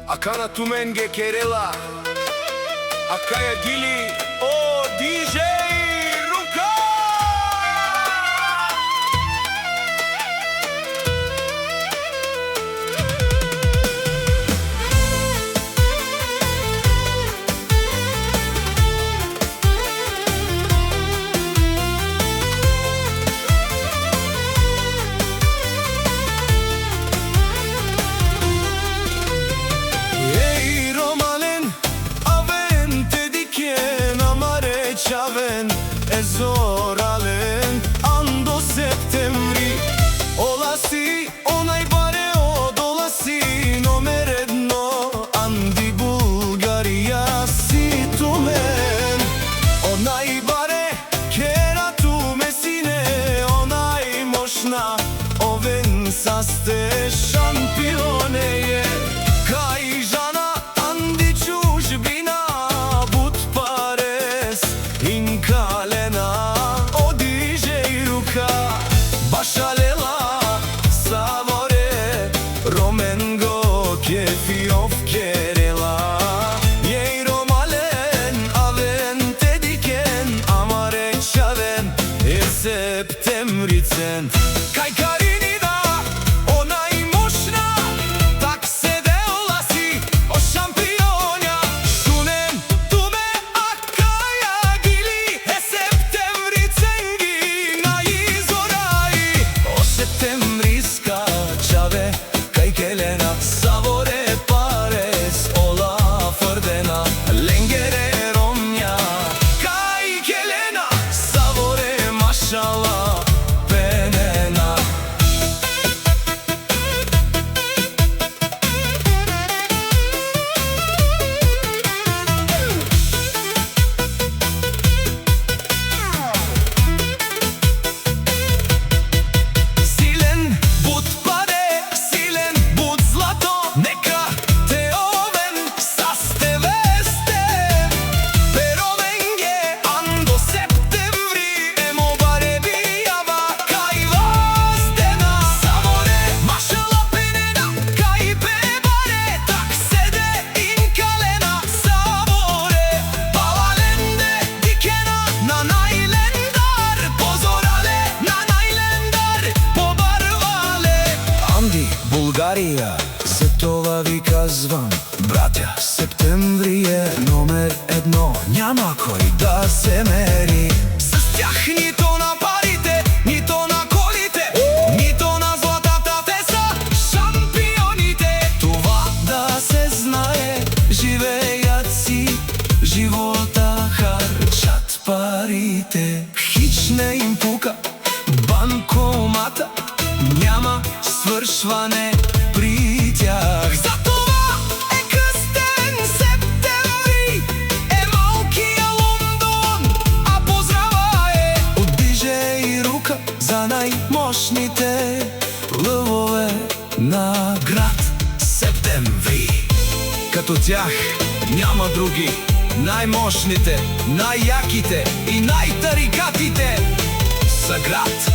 Акана туменге керела, акая дили, о диджей рука. Zoralen ando septembri olasi onaj bare odolasi nomer jedno andi Bulgarija si tu men onaj bare kera tu mesine onaj mošna oven saste šampione je kaj žana andi čužbina but pares in kalena Başalela savore romengo kefiov kerela Jej romalen aven tediken amare čaven septembricen Kaj karini da onaj mošna tak se deolasi o šampionja Šunen tume akaja gili septembricen gina Septembriska čave kaj kelena savore pares ola fordena lengere romja kaj kelena savore mašala penena Bulgarija, za това ви казвам, братя, септември е номер едно, няма кой да се мери с тях нито на парите, нито на колите, нито на златата, те са шампионите. Това да се знае, живеят си живота, харчат парите. Хич не им пука банкомата, няма свършване при тях. Затова е кръстен септември, е малкия Лондон, а поздрава е от диджей Рука за най-мощните лъвове на град Септември. Като тях няма други, най-мощните, най-яките и най-тарикатите са град